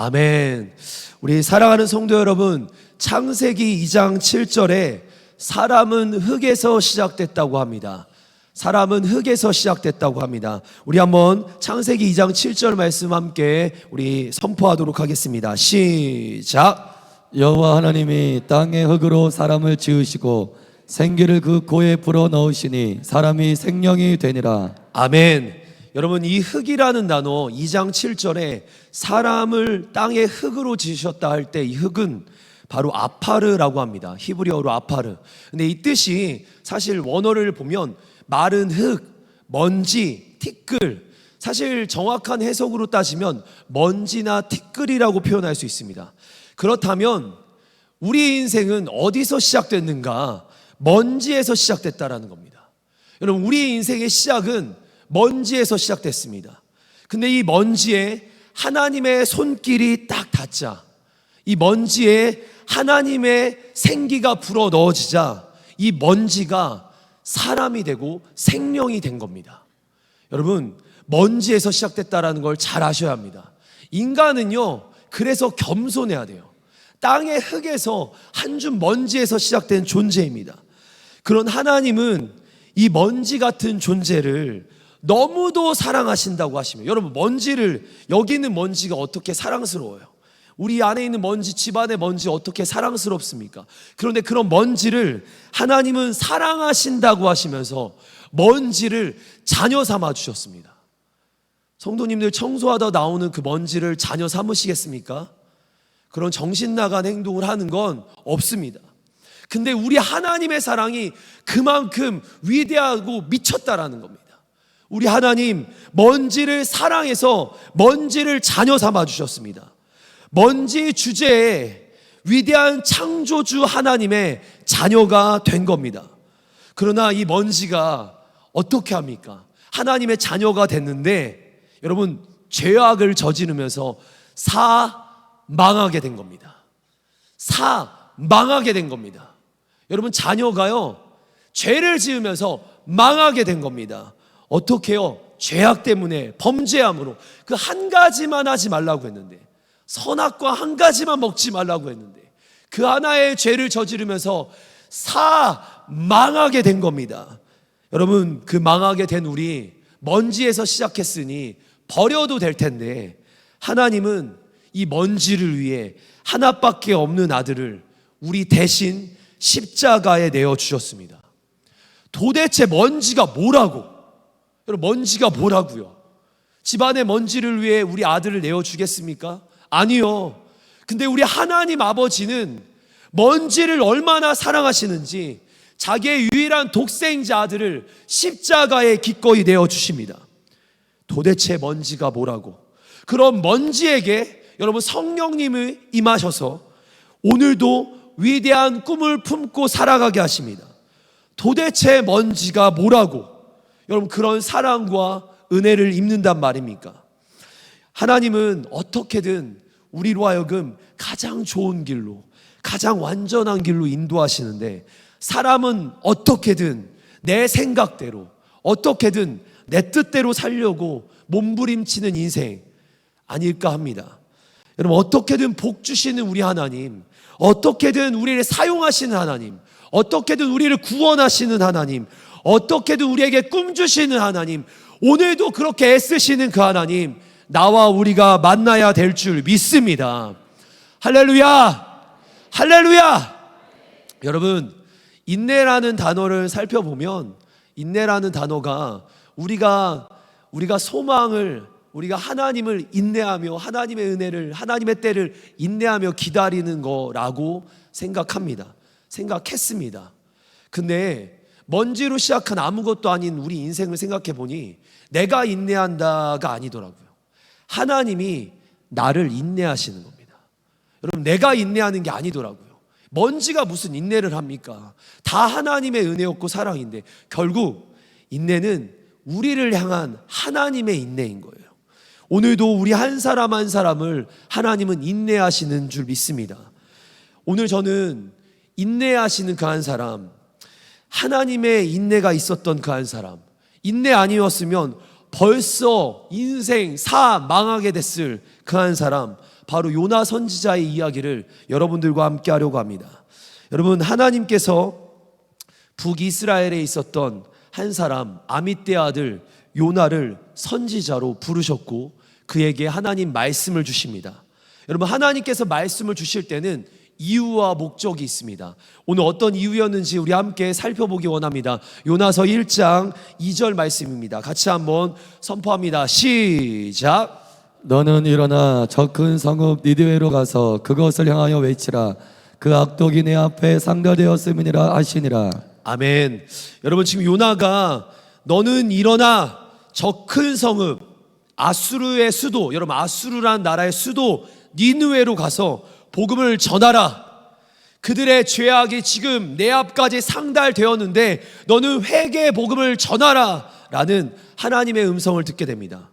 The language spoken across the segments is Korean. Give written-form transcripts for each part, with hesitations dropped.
아멘. 우리 사랑하는 성도 여러분, 창세기 2장 7절에 사람은 흙에서 시작됐다고 합니다. 사람은 흙에서 시작됐다고 합니다. 우리 한번 창세기 2장 7절 말씀 함께 우리 선포하도록 하겠습니다. 시작. 여호와 하나님이 땅의 흙으로 사람을 지으시고 생기를 그 코에 불어 넣으시니 사람이 생명이 되니라. 아멘. 여러분, 이 흙이라는 단어 2장 7절에 사람을 땅의 흙으로 지으셨다 할 때 이 흙은 바로 아파르라고 합니다. 히브리어로 아파르. 근데 이 뜻이 사실 원어를 보면 마른 흙, 먼지, 티끌, 사실 정확한 해석으로 따지면 먼지나 티끌이라고 표현할 수 있습니다. 그렇다면 우리 인생은 어디서 시작됐는가? 먼지에서 시작됐다라는 겁니다. 여러분, 우리 인생의 시작은 먼지에서 시작됐습니다. 근데 이 먼지에 하나님의 손길이 딱 닿자, 이 먼지에 하나님의 생기가 불어 넣어지자 이 먼지가 사람이 되고 생명이 된 겁니다. 여러분, 먼지에서 시작됐다라는 걸 잘 아셔야 합니다. 인간은요, 그래서 겸손해야 돼요. 땅의 흙에서 한 줌 먼지에서 시작된 존재입니다. 그런 하나님은 이 먼지 같은 존재를 너무도 사랑하신다고 하시면, 여러분, 먼지를, 여기 있는 먼지가 어떻게 사랑스러워요? 우리 안에 있는 먼지, 집안의 먼지 어떻게 사랑스럽습니까? 그런데 그런 먼지를 하나님은 사랑하신다고 하시면서 먼지를 자녀 삼아 주셨습니다. 성도님들, 청소하다 나오는 그 먼지를 자녀 삼으시겠습니까? 그런 정신 나간 행동을 하는 건 없습니다. 근데 우리 하나님의 사랑이 그만큼 위대하고 미쳤다라는 겁니다. 우리 하나님, 먼지를 사랑해서 먼지를 자녀 삼아 주셨습니다. 먼지 주제에 위대한 창조주 하나님의 자녀가 된 겁니다. 그러나 이 먼지가 어떻게 합니까? 하나님의 자녀가 됐는데, 여러분, 죄악을 저지르면서 망하게 된 겁니다. 망하게 된 겁니다. 여러분, 자녀가요, 죄를 지으면서 망하게 된 겁니다. 어떻게요? 죄악 때문에, 범죄함으로. 그 한 가지만 하지 말라고 했는데, 선악과 한 가지만 먹지 말라고 했는데, 그 하나의 죄를 저지르면서 망하게 된 겁니다. 여러분, 그 망하게 된 우리, 먼지에서 시작했으니 버려도 될 텐데, 하나님은 이 먼지를 위해 하나밖에 없는 아들을 우리 대신 십자가에 내어주셨습니다. 도대체 먼지가 뭐라고? 여러분, 먼지가 뭐라고요? 집안의 먼지를 위해 우리 아들을 내어주겠습니까? 아니요. 근데 우리 하나님 아버지는 먼지를 얼마나 사랑하시는지 자기의 유일한 독생자 아들을 십자가에 기꺼이 내어주십니다. 도대체 먼지가 뭐라고? 그런 먼지에게 여러분, 성령님이 임하셔서 오늘도 위대한 꿈을 품고 살아가게 하십니다. 도대체 먼지가 뭐라고? 여러분, 그런 사랑과 은혜를 입는단 말입니까? 하나님은 어떻게든 우리로 하여금 가장 좋은 길로, 가장 완전한 길로 인도하시는데, 사람은 어떻게든 내 생각대로, 어떻게든 내 뜻대로 살려고 몸부림치는 인생 아닐까 합니다. 여러분, 어떻게든 복 주시는 우리 하나님, 어떻게든 우리를 사용하시는 하나님, 어떻게든 우리를 구원하시는 하나님, 어떻게든 우리에게 꿈 주시는 하나님, 오늘도 그렇게 애쓰시는 그 하나님, 나와 우리가 만나야 될 줄 믿습니다. 할렐루야! 할렐루야! 여러분, 인내라는 단어를 살펴보면, 인내라는 단어가 우리가 소망을, 우리가 하나님을 인내하며 하나님의 은혜를, 하나님의 때를 인내하며 기다리는 거라고 생각했습니다. 근데 먼지로 시작한 아무것도 아닌 우리 인생을 생각해 보니 내가 인내한다가 아니더라고요. 하나님이 나를 인내하시는 겁니다. 여러분, 내가 인내하는 게 아니더라고요. 먼지가 무슨 인내를 합니까? 다 하나님의 은혜였고 사랑인데, 결국 인내는 우리를 향한 하나님의 인내인 거예요. 오늘도 우리 한 사람 한 사람을 하나님은 인내하시는 줄 믿습니다. 오늘 저는 인내하시는 그 한 사람, 하나님의 인내가 있었던 그 한 사람, 인내 아니었으면 벌써 인생 망하게 됐을 그 한 사람, 바로 요나 선지자의 이야기를 여러분들과 함께 하려고 합니다. 여러분, 하나님께서 북이스라엘에 있었던 한 사람 아미떼 아들 요나를 선지자로 부르셨고 그에게 하나님 말씀을 주십니다. 여러분, 하나님께서 말씀을 주실 때는 이유와 목적이 있습니다. 오늘 어떤 이유였는지 우리 함께 살펴보기 원합니다. 요나서 1장 2절 말씀입니다. 같이 한번 선포합니다. 시작. 너는 일어나 저 큰 성읍 니느웨로 가서 그것을 향하여 외치라. 그 악독이 내 앞에 상달되었음이니라 하시니라. 아멘. 여러분, 지금 요나가 너는 일어나 저 큰 성읍 아수르의 수도, 여러분 아수르란 나라의 수도 니느웨로 가서 복음을 전하라. 그들의 죄악이 지금 내 앞까지 상달되었는데 너는 회개의 복음을 전하라 라는 하나님의 음성을 듣게 됩니다.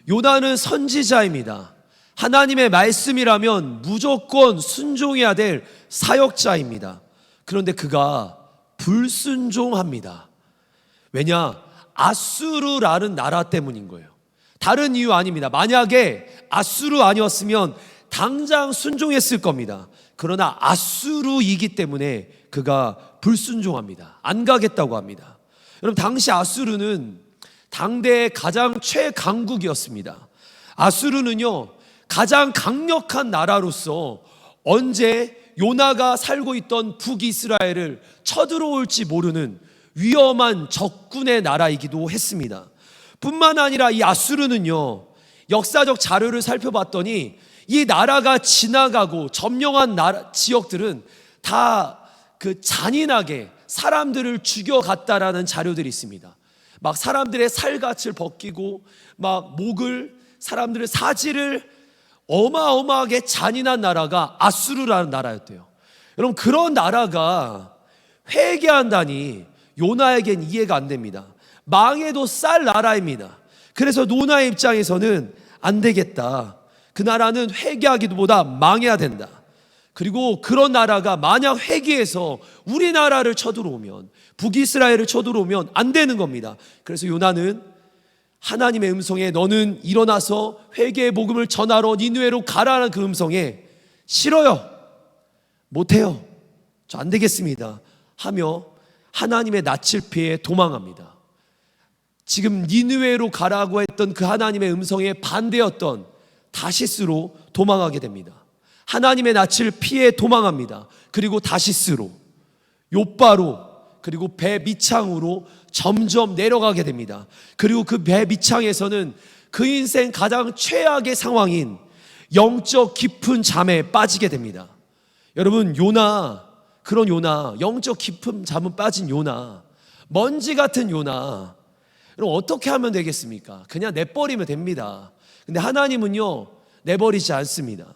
요나는 선지자입니다. 하나님의 말씀이라면 무조건 순종해야 될 사역자입니다. 그런데 그가 불순종합니다. 왜냐? 아수르라는 나라 때문인 거예요. 다른 이유 아닙니다. 만약에 아수르 아니었으면 당장 순종했을 겁니다. 그러나 아수르이기 때문에 그가 불순종합니다. 안 가겠다고 합니다. 여러분, 당시 아수르는 당대의 가장 최강국이었습니다. 아수르는요, 가장 강력한 나라로서 언제 요나가 살고 있던 북이스라엘을 쳐들어올지 모르는 위험한 적군의 나라이기도 했습니다. 뿐만 아니라 이 아수르는요, 역사적 자료를 살펴봤더니 이 나라가 지나가고 점령한 지역들은 다 그 잔인하게 사람들을 죽여갔다라는 자료들이 있습니다. 막 사람들의 살갗을 벗기고 막 사람들의 사지를 어마어마하게 잔인한 나라가 아수르라는 나라였대요. 여러분, 그런 나라가 회개한다니 요나에겐 이해가 안 됩니다. 망해도 쌀 나라입니다. 그래서 요나의 입장에서는 안 되겠다. 그 나라는 회개하기보다 망해야 된다. 그리고 그런 나라가 만약 회개해서 우리나라를 쳐들어오면, 북이스라엘을 쳐들어오면 안 되는 겁니다. 그래서 요나는 하나님의 음성에 너는 일어나서 회개의 복음을 전하러 니느웨로 가라는 그 음성에 싫어요, 못해요, 저 안 되겠습니다 하며 하나님의 낯을 피해 도망합니다. 지금 니느웨로 가라고 했던 그 하나님의 음성에 반대였던 다시스로 도망하게 됩니다. 하나님의 낯을 피해 도망합니다. 그리고 다시스로, 요바로, 그리고 배 밑창으로 점점 내려가게 됩니다. 그리고 그 배 밑창에서는 그 인생 가장 최악의 상황인 영적 깊은 잠에 빠지게 됩니다. 여러분, 그런 요나, 영적 깊은 잠은 빠진 요나, 먼지 같은 요나, 여러분 어떻게 하면 되겠습니까? 그냥 내버리면 됩니다. 근데 하나님은요, 내버리지 않습니다.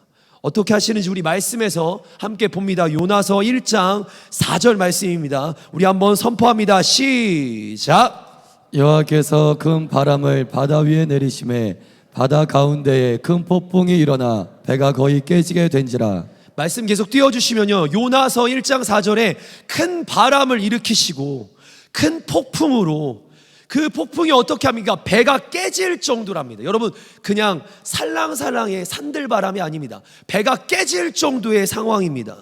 어떻게 하시는지 우리 말씀에서 함께 봅니다. 요나서 1장 4절 말씀입니다. 우리 한번 선포합니다. 시작. 여호와께서 큰 바람을 바다 위에 내리심에 바다 가운데에 큰 폭풍이 일어나 배가 거의 깨지게 된지라. 말씀 계속 띄워주시면요, 요나서 1장 4절에 큰 바람을 일으키시고 큰 폭풍으로, 그 폭풍이 어떻게 합니까? 배가 깨질 정도랍니다. 여러분, 그냥 살랑살랑의 산들바람이 아닙니다. 배가 깨질 정도의 상황입니다.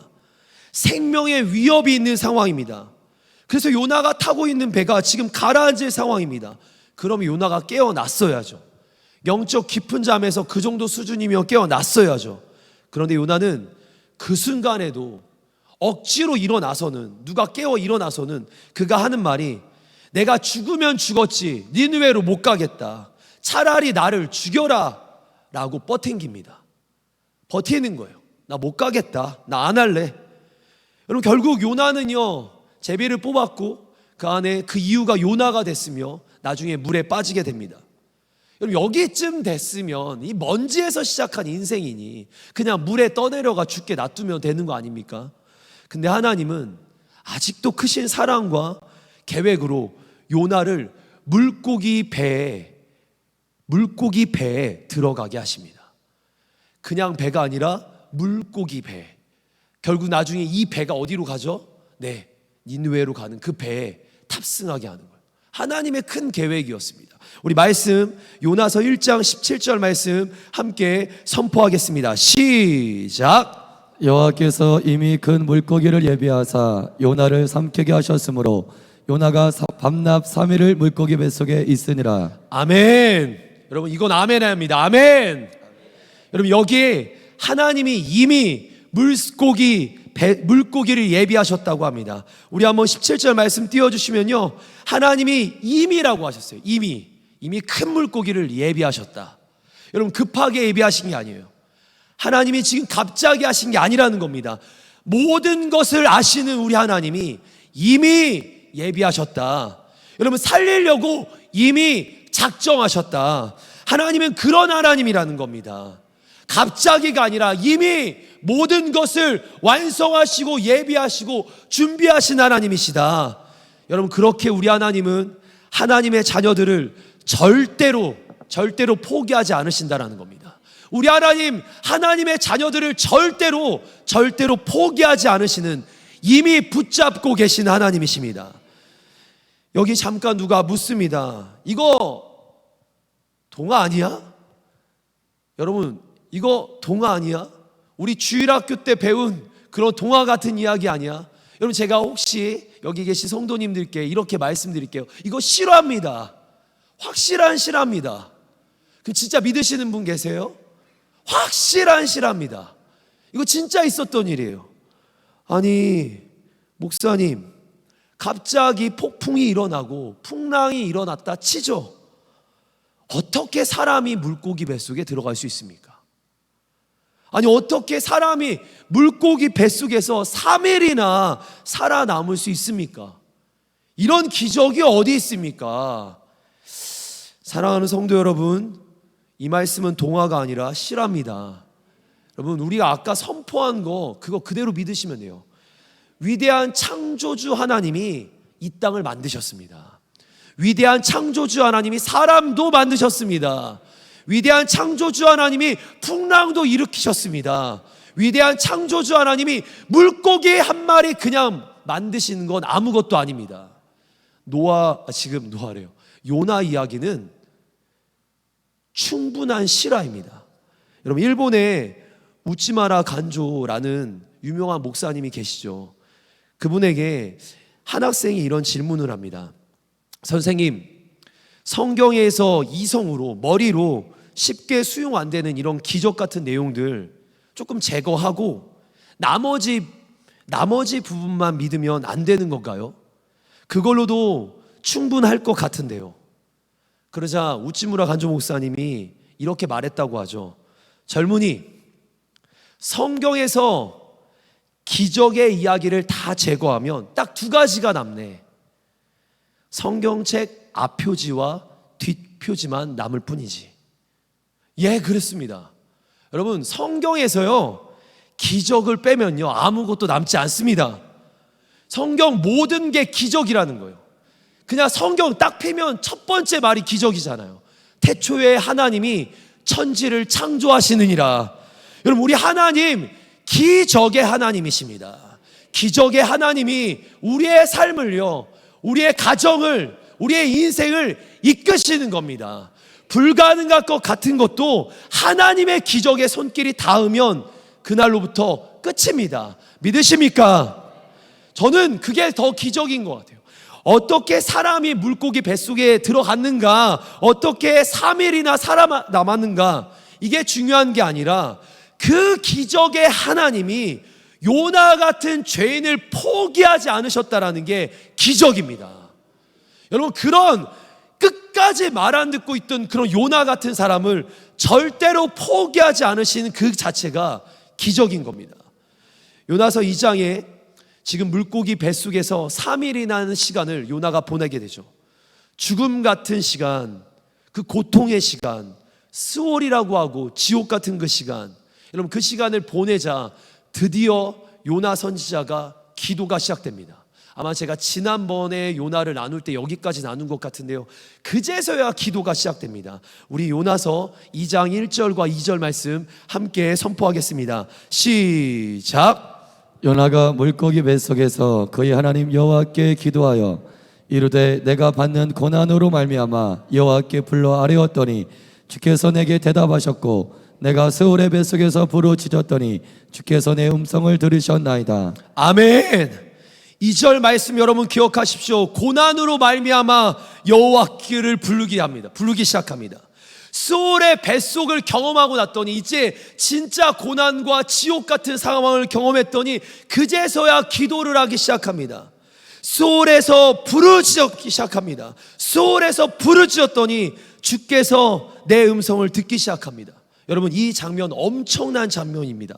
생명의 위협이 있는 상황입니다. 그래서 요나가 타고 있는 배가 지금 가라앉을 상황입니다. 그러면 요나가 깨어났어야죠. 영적 깊은 잠에서 그 정도 수준이면 깨어났어야죠. 그런데 요나는 그 순간에도 억지로 일어나서는, 누가 깨워 일어나서는 그가 하는 말이, 내가 죽으면 죽었지 니느웨로 못 가겠다, 차라리 나를 죽여라 라고 버팅깁니다. 버티는 거예요. 나 못 가겠다, 나 안 할래. 여러분, 결국 요나는요, 제비를 뽑았고 그 안에 그 이유가 요나가 됐으며 나중에 물에 빠지게 됩니다. 여러분, 여기쯤 됐으면 이 먼지에서 시작한 인생이니 그냥 물에 떠내려가 죽게 놔두면 되는 거 아닙니까? 근데 하나님은 아직도 크신 사랑과 계획으로 요나를 물고기 배에 들어가게 하십니다. 그냥 배가 아니라 물고기 배. 결국 나중에 이 배가 어디로 가죠? 네, 니느웨로 가는 그 배에 탑승하게 하는 거예요. 하나님의 큰 계획이었습니다. 우리 말씀 요나서 1장 17절 말씀 함께 선포하겠습니다. 시작. 여호와께서 이미 큰 물고기를 예비하사 요나를 삼키게 하셨으므로 요나가 밤낮 3일을 물고기 뱃속에 있으니라. 아멘. 여러분 이건 아멘해야 합니다. 아멘. 여러분 여기에 하나님이 이미 물고기를 예비하셨다고 합니다. 우리 한번 17절 말씀 띄워주시면요, 하나님이 이미라고 하셨어요. 이미 큰 물고기를 예비하셨다. 여러분 급하게 예비하신 게 아니에요. 하나님이 지금 갑자기 하신 게 아니라는 겁니다. 모든 것을 아시는 우리 하나님이 이미 예비하셨다. 여러분 살리려고 이미 작정하셨다. 하나님은 그런 하나님이라는 겁니다. 갑자기가 아니라 이미 모든 것을 완성하시고 예비하시고 준비하신 하나님이시다. 여러분 그렇게 우리 하나님은 하나님의 자녀들을 절대로 포기하지 않으신다라는 겁니다. 우리 하나님, 하나님의 자녀들을 절대로 포기하지 않으시는, 이미 붙잡고 계신 하나님이십니다. 여기 잠깐 누가 묻습니다. 이거 동화 아니야? 여러분 이거 동화 아니야? 우리 주일학교 때 배운 그런 동화 같은 이야기 아니야? 여러분 제가 혹시 여기 계신 성도님들께 이렇게 말씀드릴게요. 이거 실화입니다. 확실한 실화입니다. 그 진짜 믿으시는 분 계세요? 확실한 실화입니다. 이거 진짜 있었던 일이에요. 아니 목사님, 갑자기 폭풍이 일어나고 풍랑이 일어났다 치죠. 어떻게 사람이 물고기 뱃속에 들어갈 수 있습니까? 아니 어떻게 사람이 물고기 뱃속에서 3일이나 살아남을 수 있습니까? 이런 기적이 어디 있습니까? 사랑하는 성도 여러분, 이 말씀은 동화가 아니라 실화입니다. 여러분 우리가 아까 선포한 거 그거 그대로 믿으시면 돼요. 위대한 창조주 하나님이 이 땅을 만드셨습니다. 위대한 창조주 하나님이 사람도 만드셨습니다. 위대한 창조주 하나님이 풍랑도 일으키셨습니다. 위대한 창조주 하나님이 물고기 한 마리 그냥 만드시는 건 아무것도 아닙니다. 요나 이야기는 충분한 실화입니다. 여러분 일본에 우치마라 간조라는 유명한 목사님이 계시죠. 그분에게 한 학생이 이런 질문을 합니다. 선생님, 성경에서 이성으로 머리로 쉽게 수용 안 되는 이런 기적 같은 내용들 조금 제거하고 나머지 부분만 믿으면 안 되는 건가요? 그걸로도 충분할 것 같은데요. 그러자 우치무라 간조 목사님이 이렇게 말했다고 하죠. 젊은이, 성경에서 기적의 이야기를 다 제거하면 딱 두 가지가 남네. 성경책 앞표지와 뒷표지만 남을 뿐이지. 예, 그렇습니다. 여러분 성경에서요 기적을 빼면요 아무것도 남지 않습니다. 성경 모든 게 기적이라는 거예요. 그냥 성경 딱 펴면 첫 번째 말이 기적이잖아요. 태초에 하나님이 천지를 창조하시느니라. 여러분 우리 하나님 기적의 하나님이십니다. 기적의 하나님이 우리의 삶을요, 우리의 가정을, 우리의 인생을 이끄시는 겁니다. 불가능할 것 같은 것도 하나님의 기적의 손길이 닿으면 그날로부터 끝입니다. 믿으십니까? 저는 그게 더 기적인 것 같아요. 어떻게 사람이 물고기 뱃속에 들어갔는가, 어떻게 3일이나 살아남았는가, 이게 중요한 게 아니라 그 기적의 하나님이 요나 같은 죄인을 포기하지 않으셨다라는 게 기적입니다. 여러분 그런 끝까지 말 안 듣고 있던 그런 요나 같은 사람을 절대로 포기하지 않으시는 그 자체가 기적인 겁니다. 요나서 2장에 지금 물고기 뱃속에서 3일이라는 시간을 요나가 보내게 되죠. 죽음 같은 시간, 그 고통의 시간, 스월이라고 하고 지옥 같은 그 시간, 여러분 그 시간을 보내자 드디어 요나 선지자가 기도가 시작됩니다. 아마 제가 지난번에 요나를 나눌 때 여기까지 나눈 것 같은데요, 그제서야 기도가 시작됩니다. 우리 요나서 2장 1절과 2절 말씀 함께 선포하겠습니다. 시작. 요나가 물고기 뱃속에서 그의 하나님 여호와께 기도하여 이르되 내가 받는 고난으로 말미암아 여호와께 불러 아뢰었더니 주께서 내게 대답하셨고 내가 스올의 뱃속에서 부르짖었더니 주께서 내 음성을 들으셨나이다. 아멘. 2절 말씀 여러분 기억하십시오. 고난으로 말미암아 여호와를 부르기 시작합니다. 스올의 뱃속을 경험하고 났더니 이제 진짜 고난과 지옥 같은 상황을 경험했더니 그제서야 기도를 하기 시작합니다. 스올에서 부르짖기 시작합니다. 스올에서 부르짖었더니 주께서 내 음성을 듣기 시작합니다. 여러분, 이 장면 엄청난 장면입니다.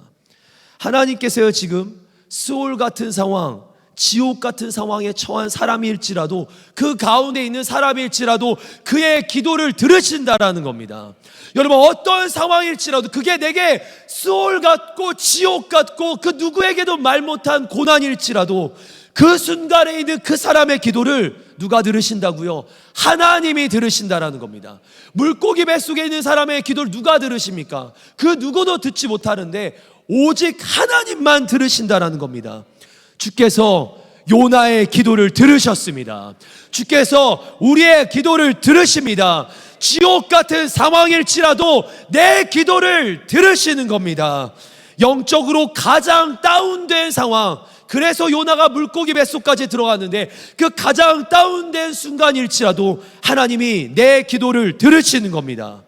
하나님께서요, 지금 스올 같은 상황, 지옥 같은 상황에 처한 사람일지라도, 그 가운데 있는 사람일지라도 그의 기도를 들으신다라는 겁니다. 여러분, 어떤 상황일지라도 그게 내게 스올 같고 지옥 같고 그 누구에게도 말 못한 고난일지라도 그 순간에 있는 그 사람의 기도를 누가 들으신다고요? 하나님이 들으신다라는 겁니다. 물고기 뱃속에 있는 사람의 기도를 누가 들으십니까? 그 누구도 듣지 못하는데 오직 하나님만 들으신다라는 겁니다. 주께서 요나의 기도를 들으셨습니다. 주께서 우리의 기도를 들으십니다. 지옥 같은 상황일지라도 내 기도를 들으시는 겁니다. 영적으로 가장 다운된 상황, 그래서 요나가 물고기 뱃속까지 들어갔는데 그 가장 다운된 순간일지라도 하나님이 내 기도를 들으시는 겁니다.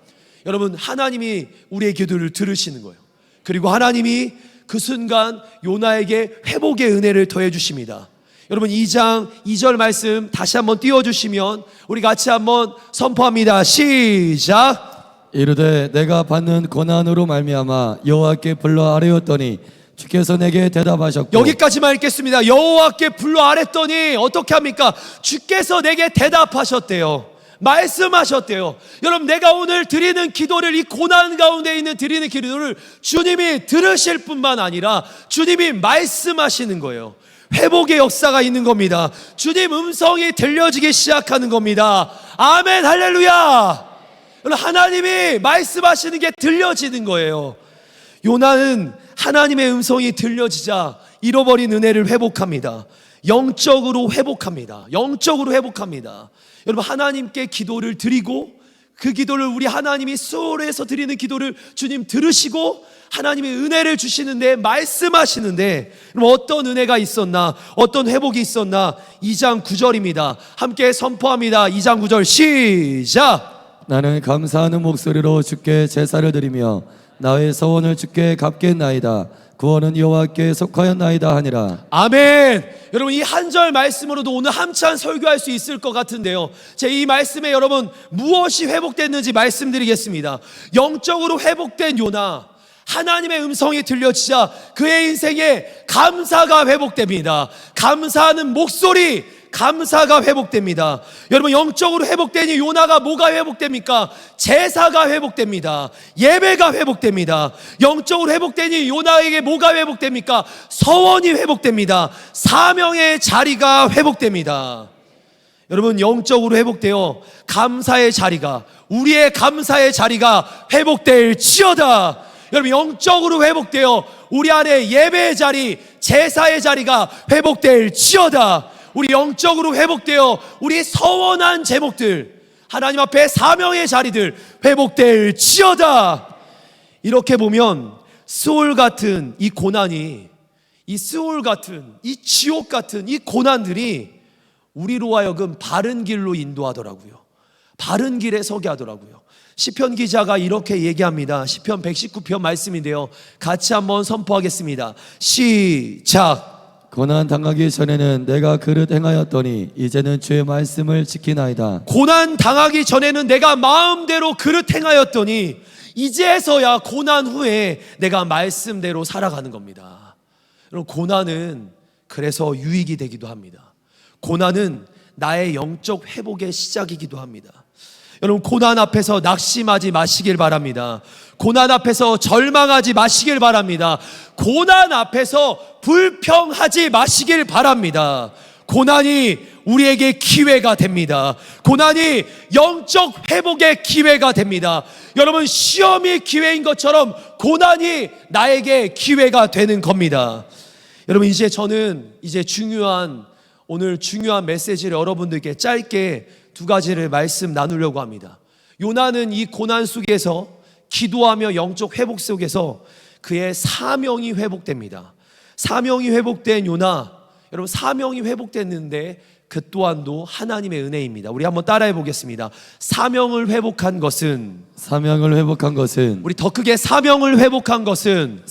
여러분, 하나님이 우리의 기도를 들으시는 거예요. 그리고 하나님이 그 순간 요나에게 회복의 은혜를 더해 주십니다. 여러분, 2장 2절 말씀 다시 한번 띄워주시면 우리 같이 한번 선포합니다. 시작. 이르되 내가 받는 고난으로 말미암아 여호와께 불러 아뢰었더니 주께서 내게 대답하셨고. 여기까지만 읽겠습니다. 여호와께 불러 아뢰었더니 어떻게 합니까? 주께서 내게 대답하셨대요. 말씀하셨대요. 여러분, 내가 오늘 드리는 기도를, 이 고난 가운데 있는 드리는 기도를 주님이 들으실 뿐만 아니라 주님이 말씀하시는 거예요. 회복의 역사가 있는 겁니다. 주님 음성이 들려지기 시작하는 겁니다. 아멘, 할렐루야. 여러분, 하나님이 말씀하시는 게 들려지는 거예요. 요나는 하나님의 음성이 들려지자 잃어버린 은혜를 회복합니다. 영적으로 회복합니다. 영적으로 회복합니다. 여러분, 하나님께 기도를 드리고 그 기도를 우리 하나님이 스올에서 드리는 기도를 주님 들으시고 하나님이 은혜를 주시는데, 말씀하시는데, 그럼 어떤 은혜가 있었나, 어떤 회복이 있었나? 2장 9절입니다. 함께 선포합니다. 2장 9절 시작. 나는 감사하는 목소리로 주께 제사를 드리며 나의 서원을 주께 갚겠나이다. 구원은 여호와께 속하였나이다 하니라. 아멘. 여러분, 이 한 절 말씀으로도 오늘 한참 설교할 수 있을 것 같은데요, 제 이 말씀에 여러분 무엇이 회복됐는지 말씀드리겠습니다. 영적으로 회복된 요나, 하나님의 음성이 들려지자 그의 인생에 감사가 회복됩니다. 감사하는 목소리, 감사가 회복됩니다. 여러분, 영적으로 회복된 이 요나가 뭐가 회복됩니까? 제사가 회복됩니다. 예배가 회복됩니다. 영적으로 회복된 이 요나에게 뭐가 회복됩니까? 서원이 회복됩니다. 사명의 자리가 회복됩니다. 여러분, 영적으로 회복되어 감사의 자리가, 우리의 감사의 자리가 회복될지어다. 여러분, 영적으로 회복되어 우리 안에 예배의 자리, 제사의 자리가 회복될지어다. 우리 영적으로 회복되어 우리 서원한 제목들, 하나님 앞에 사명의 자리들 회복될지어다. 이렇게 보면 스올 같은 이 고난이, 이 스올 같은 이 지옥 같은 이 고난들이 우리로 하여금 바른 길로 인도하더라고요. 바른 길에 서게 하더라고요. 시편 기자가 이렇게 얘기합니다. 시편 119편 말씀인데요, 같이 한번 선포하겠습니다. 시작. 고난 당하기 전에는 내가 그릇 행하였더니 이제는 주의 말씀을 지키나이다. 고난 당하기 전에는 내가 마음대로 그릇 행하였더니 이제서야 고난 후에 내가 말씀대로 살아가는 겁니다. 여러분, 고난은 그래서 유익이 되기도 합니다. 고난은 나의 영적 회복의 시작이기도 합니다. 여러분, 고난 앞에서 낙심하지 마시길 바랍니다. 고난 앞에서 절망하지 마시길 바랍니다. 고난 앞에서 불평하지 마시길 바랍니다. 고난이 우리에게 기회가 됩니다. 고난이 영적 회복의 기회가 됩니다. 여러분, 시험이 기회인 것처럼 고난이 나에게 기회가 되는 겁니다. 여러분, 이제 저는 중요한 오늘 중요한 메시지를 여러분들께 짧게 두 가지를 말씀 나누려고 합니다. 요나는 이 고난 속에서 기도하며 영적 회복 속에서 그의 사명이 회복됩니다. 사명이 회복된 요나, 여러분 사명이 회복됐는데 그 또한도 하나님의 은혜입니다. 우리 한번 따라해 보겠습니다. 사명을 회복한 것은 우리 더 크게 사명을 회복한 것은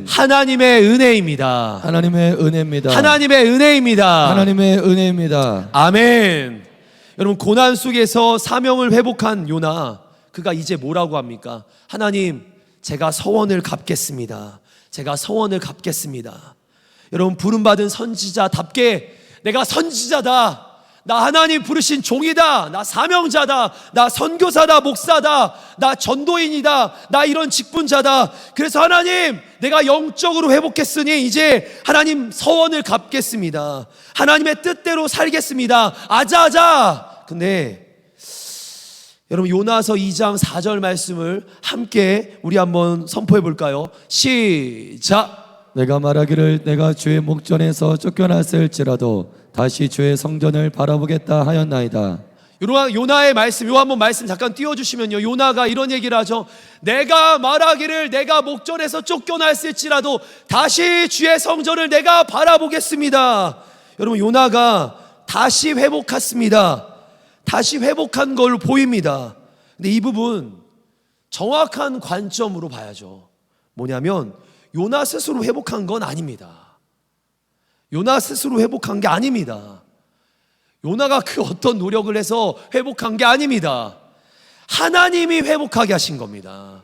하나님의 은혜입니다. 하나님의 은혜입니다. 하나님의 은혜입니다. 하나님의 은혜입니다. 아멘. 여러분 고난 속에서 사명을 회복한 요나, 그가 이제 뭐라고 합니까? 하나님, 제가 서원을 갚겠습니다. 제가 서원을 갚겠습니다. 여러분 부름받은 선지자답게 내가 선지자다, 나 하나님 부르신 종이다, 나 사명자다, 나 선교사다, 목사다, 나 전도인이다, 나 이런 직분자다. 그래서 하나님, 내가 영적으로 회복했으니 이제 하나님 서원을 갚겠습니다. 하나님의 뜻대로 살겠습니다. 아자아자. 근데 여러분 요나서 2장 4절 말씀을 함께 우리 한번 선포해 볼까요? 시작. 내가 말하기를 내가 주의 목전에서 쫓겨났을지라도 다시 주의 성전을 바라보겠다 하였나이다. 요나의 말씀, 요 한번 말씀 잠깐 띄워주시면요, 요나가 이런 얘기를 하죠. 내가 말하기를 내가 목전에서 쫓겨났을지라도 다시 주의 성전을 내가 바라보겠습니다. 여러분 요나가 다시 회복했습니다. 다시 회복한 걸로 보입니다. 근데 이 부분 정확한 관점으로 봐야죠. 뭐냐면 요나 스스로 회복한 건 아닙니다. 요나 스스로 회복한 게 아닙니다. 요나가 그 어떤 노력을 해서 회복한 게 아닙니다. 하나님이 회복하게 하신 겁니다.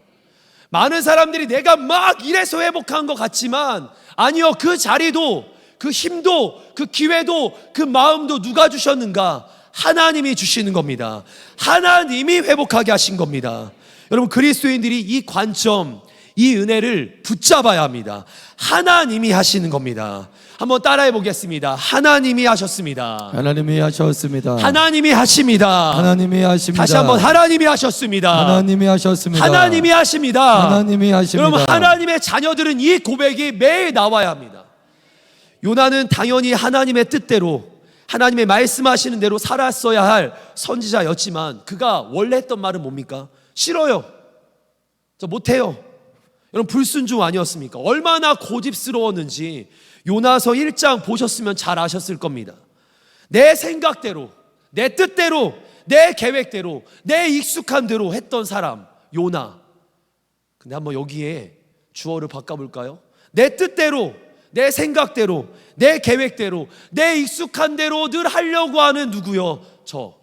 많은 사람들이 내가 막 이래서 회복한 것 같지만 아니요, 그 자리도, 그 힘도, 그 기회도, 그 마음도 누가 주셨는가? 하나님이 주시는 겁니다. 하나님이 회복하게 하신 겁니다. 여러분 그리스도인들이 이 관점, 이 은혜를 붙잡아야 합니다. 하나님이 하시는 겁니다. 한번 따라해 보겠습니다. 하나님이 하셨습니다. 하나님이 하셨습니다. 하나님이 하십니다. 하나님이 하십니다. 다시 한번 하나님이 하셨습니다. 하나님이 하셨습니다. 하나님이 하십니다. 하나님이 하십니다. 여러분 하나님의 자녀들은 이 고백이 매일 나와야 합니다. 요나는 당연히 하나님의 뜻대로, 하나님의 말씀하시는 대로 살았어야 할 선지자였지만 그가 원래 했던 말은 뭡니까? 싫어요, 저 못해요. 여러분 불순종 아니었습니까? 얼마나 고집스러웠는지 요나서 1장 보셨으면 잘 아셨을 겁니다. 내 생각대로, 내 뜻대로, 내 계획대로, 내 익숙한 대로 했던 사람 요나. 근데 한번 여기에 주어를 바꿔볼까요? 내 뜻대로, 내 생각대로, 내 계획대로, 내 익숙한 대로 늘 하려고 하는 누구요? 저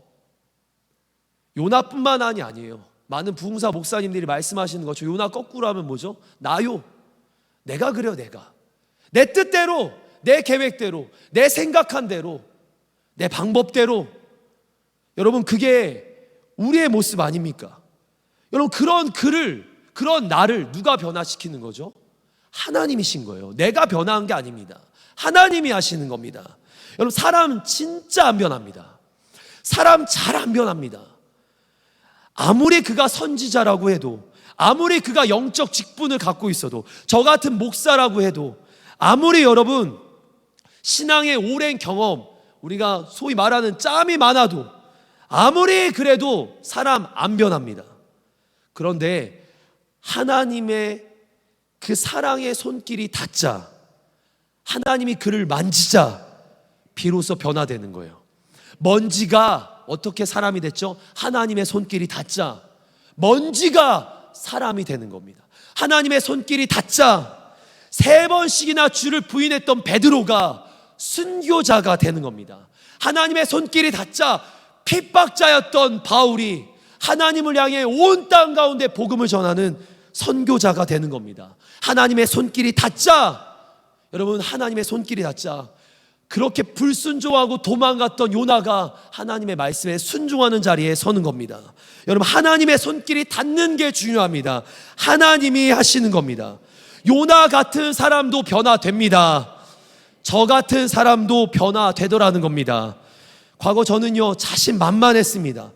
요나뿐만 아니에요. 많은 부흥사 목사님들이 말씀하시는 거죠. 요나 거꾸로 하면 뭐죠? 나요. 내가 그래요. 내가 내 뜻대로, 내 계획대로, 내 생각한 대로, 내 방법대로. 여러분 그게 우리의 모습 아닙니까? 여러분 그런 그를, 그런 나를 누가 변화시키는 거죠? 하나님이신 거예요. 내가 변화한 게 아닙니다. 하나님이 하시는 겁니다. 여러분 사람 진짜 안 변합니다. 사람 잘 안 변합니다. 아무리 그가 선지자라고 해도, 아무리 그가 영적 직분을 갖고 있어도, 저 같은 목사라고 해도, 아무리 여러분 신앙의 오랜 경험, 우리가 소위 말하는 짬이 많아도, 아무리 그래도 사람 안 변합니다. 그런데 하나님의 그 사랑의 손길이 닿자, 하나님이 그를 만지자 비로소 변화되는 거예요. 먼지가 어떻게 사람이 됐죠? 하나님의 손길이 닿자 먼지가 사람이 되는 겁니다. 하나님의 손길이 닿자 3번씩이나 주를 부인했던 베드로가 순교자가 되는 겁니다. 하나님의 손길이 닿자 핍박자였던 바울이 하나님을 향해 온 땅 가운데 복음을 전하는 선교자가 되는 겁니다. 하나님의 손길이 닿자, 여러분 하나님의 손길이 닿자 그렇게 불순종하고 도망갔던 요나가 하나님의 말씀에 순종하는 자리에 서는 겁니다. 여러분 하나님의 손길이 닿는 게 중요합니다. 하나님이 하시는 겁니다. 요나 같은 사람도 변화됩니다. 저 같은 사람도 변화되더라는 겁니다. 과거 저는요 자신만만했습니다.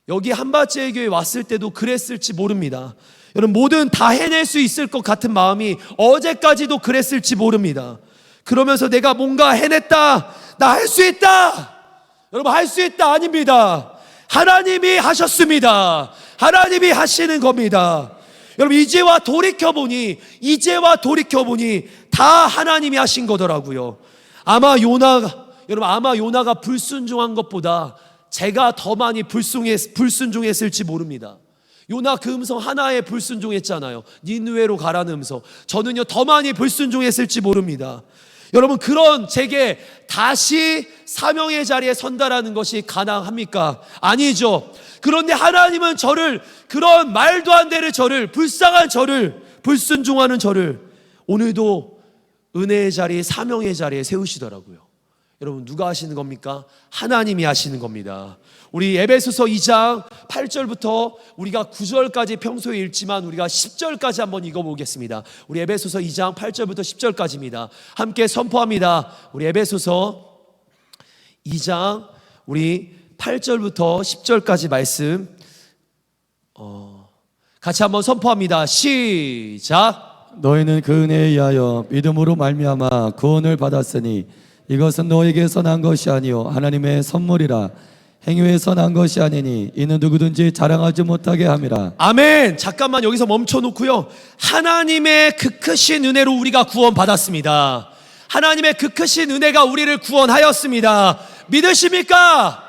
여기 한밭제일 교회 왔을 때도 그랬을지 모릅니다. 여러분 뭐든 다 해낼 수 있을 것 같은 마음이 어제까지도 그랬을지 모릅니다. 그러면서 내가 뭔가 해냈다, 나 할 수 있다. 여러분, 할 수 있다 아닙니다. 하나님이 하셨습니다. 하나님이 하시는 겁니다. 여러분, 이제와 돌이켜보니 다 하나님이 하신 거더라고요. 아마 요나가 불순종한 것보다 제가 더 많이 불순종했을지 모릅니다. 요나 그 음성 하나에 불순종했잖아요. 니느웨로 가라는 음성. 저는요 더 많이 불순종했을지 모릅니다. 여러분, 그런 제게 다시 사명의 자리에 선다라는 것이 가능합니까? 아니죠. 그런데 하나님은 저를, 그런 말도 안 되는 저를, 불쌍한 저를, 불순종하는 저를 오늘도 은혜의 자리에, 사명의 자리에 세우시더라고요. 여러분, 누가 하시는 겁니까? 하나님이 하시는 겁니다. 우리 에베소서 2장 8절부터 우리가 9절까지 평소에 읽지만 우리가 10절까지 한번 읽어보겠습니다. 우리 에베소서 2장 8절부터 10절까지입니다. 함께 선포합니다. 우리 에베소서 2장 우리 8절부터 10절까지 말씀 같이 한번 선포합니다. 시작. 너희는 그 은혜에 의하여 믿음으로 말미암아 구원을 받았으니 이것은 너에게서 난 것이 아니요 하나님의 선물이라. 행위에서 난 것이 아니니 이는 누구든지 자랑하지 못하게 함이라. 아멘. 잠깐만 여기서 멈춰놓고요, 하나님의 그 크신 은혜로 우리가 구원받았습니다. 하나님의 그 크신 은혜가 우리를 구원하였습니다. 믿으십니까?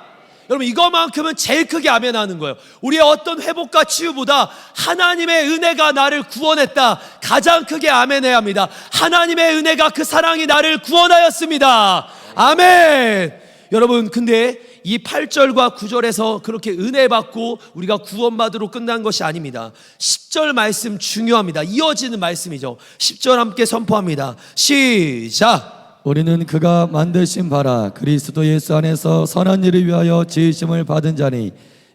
여러분, 이것만큼은 제일 크게 아멘 하는 거예요. 우리의 어떤 회복과 치유보다 하나님의 은혜가 나를 구원했다, 가장 크게 아멘 해야 합니다. 하나님의 은혜가, 그 사랑이 나를 구원하였습니다. 아멘. 여러분, 근데 이 8절과 9절에서 그렇게 은혜 받고 우리가 구원받으러 끝난 것이 아닙니다. 10절 말씀 중요합니다. 이어지는 말씀이죠. 10절 함께 선포합니다. 시작. 우리는 그가 만드신 바라 그리스도 예수 안에서 선한 일을 위하여 지으심을 받은 자니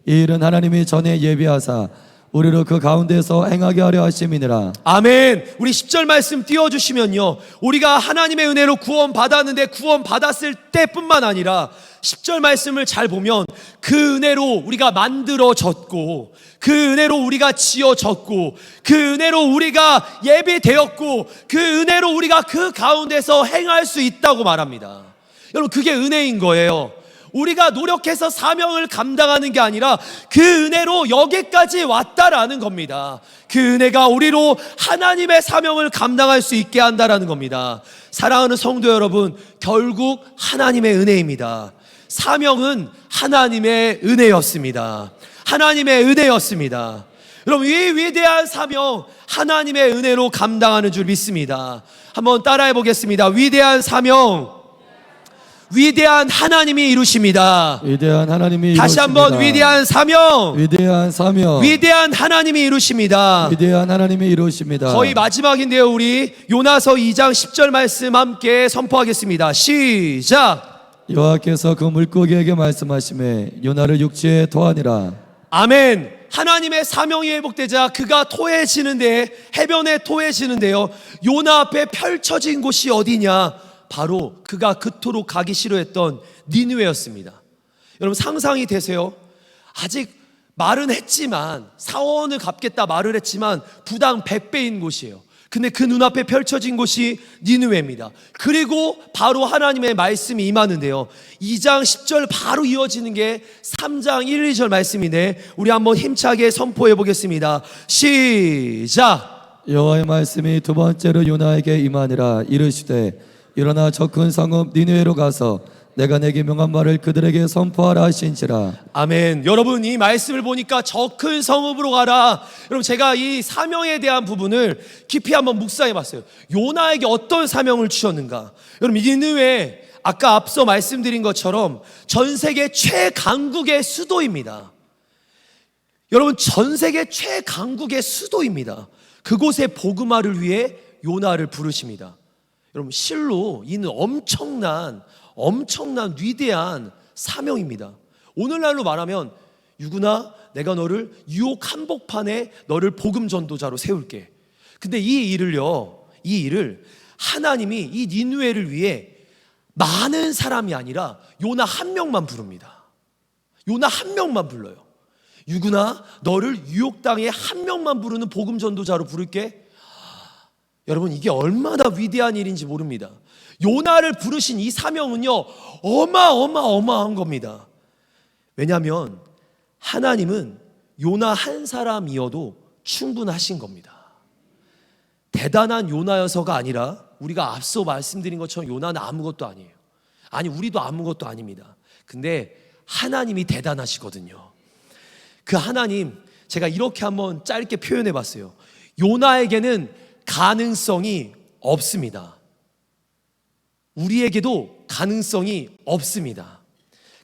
이 일은 하나님이 전에 예비하사 우리로 그 가운데서 행하게 하려 하심이니라. 아멘. 우리 10절 말씀 띄워주시면요, 우리가 하나님의 은혜로 구원받았는데 구원받았을 때뿐만 아니라 10절 말씀을 잘 보면 그 은혜로 우리가 만들어졌고, 그 은혜로 우리가 지어졌고, 그 은혜로 우리가 예비되었고, 그 은혜로 우리가 그 가운데서 행할 수 있다고 말합니다. 여러분, 그게 은혜인 거예요. 우리가 노력해서 사명을 감당하는 게 아니라 그 은혜로 여기까지 왔다라는 겁니다. 그 은혜가 우리로 하나님의 사명을 감당할 수 있게 한다라는 겁니다. 사랑하는 성도 여러분, 결국 하나님의 은혜입니다. 사명은 하나님의 은혜였습니다. 하나님의 은혜였습니다. 여러분, 이 위대한 사명 하나님의 은혜로 감당하는 줄 믿습니다. 한번 따라해 보겠습니다. 위대한 사명, 위대한 하나님이 이루십니다. 위대한 하나님이 다시 한번 위대한 사명, 위대한 사명, 위대한 하나님이 이루십니다. 위대한 하나님이 이루십니다. 거의 마지막인데요, 우리 요나서 2장 10절 말씀 함께 선포하겠습니다. 시작. 여호와께서 그 물고기에게 말씀하시매 요나를 육지에 토하니라. 아멘. 하나님의 사명이 회복되자 그가 토해지는데, 해변에 토해지는데요, 요나 앞에 펼쳐진 곳이 어디냐? 바로 그가 그토록 가기 싫어했던 니느웨였습니다. 여러분, 상상이 되세요? 아직 말은 했지만, 사원을 갚겠다 말을 했지만 부당 100배인 곳이에요. 근데 그 눈앞에 펼쳐진 곳이 니느웨입니다. 그리고 바로 하나님의 말씀이 임하는데요, 2장 10절 바로 이어지는 게 3장 1, 2절 말씀인데 우리 한번 힘차게 선포해 보겠습니다. 시작. 여호와의 말씀이 두 번째로 요나에게 임하니라. 이르시되 일어나 저 큰 성읍 니느웨로 가서 내가 내게 명한 말을 그들에게 선포하라 하신지라. 아멘. 여러분, 이 말씀을 보니까 저 큰 성읍으로 가라. 여러분, 제가 이 사명에 대한 부분을 깊이 한번 묵상해 봤어요. 요나에게 어떤 사명을 주셨는가? 여러분, 니느웨, 아까 앞서 말씀드린 것처럼 전 세계 최강국의 수도입니다. 여러분, 전 세계 최강국의 수도입니다. 그곳에 복음화를 위해 요나를 부르십니다. 여러분, 실로 이는 엄청난 위대한 사명입니다. 오늘날로 말하면, 유구나, 내가 너를 유혹 한복판에 너를 복음 전도자로 세울게. 근데 이 일을 하나님이 이 니느웨를 위해 많은 사람이 아니라 요나 한 명만 부릅니다. 요나 한 명만 불러요. 유구나, 너를 유혹당에 한 명만 부르는 복음 전도자로 부를게. 여러분, 이게 얼마나 위대한 일인지 모릅니다. 요나를 부르신 이 사명은요, 어마어마한 겁니다. 왜냐하면 하나님은 요나 한 사람이어도 충분하신 겁니다. 대단한 요나여서가 아니라 우리가 앞서 말씀드린 것처럼 요나는 아무것도 아니에요. 아니, 우리도 아무것도 아닙니다. 근데 하나님이 대단하시거든요. 그 하나님, 제가 이렇게 한번 짧게 표현해 봤어요. 요나에게는 가능성이 없습니다. 우리에게도 가능성이 없습니다.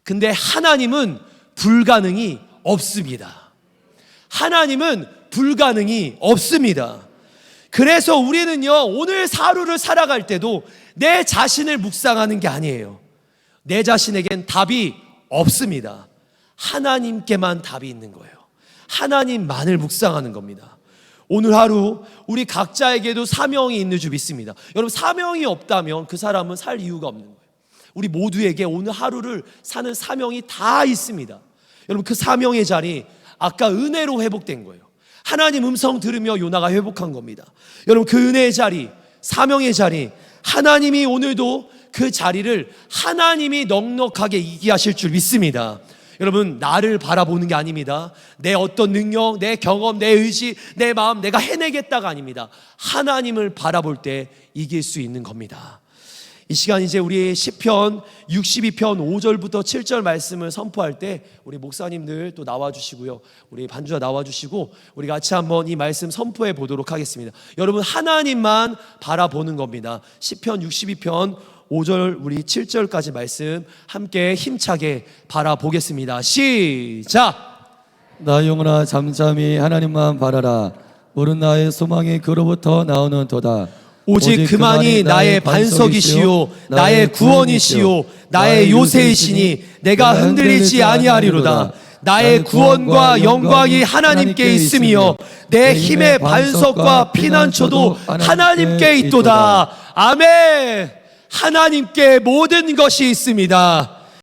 근데 하나님은 불가능이 없습니다. 하나님은 불가능이 없습니다. 그래서 우리는요, 오늘 하루를 살아갈 때도 내 자신을 묵상하는 게 아니에요. 내 자신에겐 답이 없습니다. 하나님께만 답이 있는 거예요. 하나님만을 묵상하는 겁니다. 오늘 하루 우리 각자에게도 사명이 있는 줄 믿습니다. 여러분, 사명이 없다면 그 사람은 살 이유가 없는 거예요. 우리 모두에게 오늘 하루를 사는 사명이 다 있습니다. 여러분, 그 사명의 자리, 아까 은혜로 회복된 거예요. 하나님 음성 들으며 요나가 회복한 겁니다. 여러분, 그 은혜의 자리, 사명의 자리, 하나님이 오늘도 그 자리를 하나님이 넉넉하게 이기하실 줄 믿습니다. 여러분, 나를 바라보는 게 아닙니다. 내 어떤 능력, 내 경험, 내 의지, 내 마음, 내가 해내겠다가 아닙니다. 하나님을 바라볼 때 이길 수 있는 겁니다. 이 시간 이제 우리 시편 62편 5절부터 7절 말씀을 선포할 때 우리 목사님들 또 나와주시고요, 우리 반주자 나와주시고 우리 같이 한번 이 말씀 선포해 보도록 하겠습니다. 여러분, 하나님만 바라보는 겁니다. 시편 62편 5절 우리 7절까지 말씀 함께 힘차게 바라보겠습니다. 시작! 나 영혼아 잠잠히 하나님만 바라라. 오른 나의 소망이 그로부터 나오는 도다. 오직 그만이 나의 반석이시요 나의 구원이시요 나의 요새이시니 내가 흔들리지 아니하리로다. 나의 구원과 영광이 하나님께 있으며 내 힘의 반석과 피난처도 하나님께 있도다. 아멘. 하나님께 모든 것이 있습니다.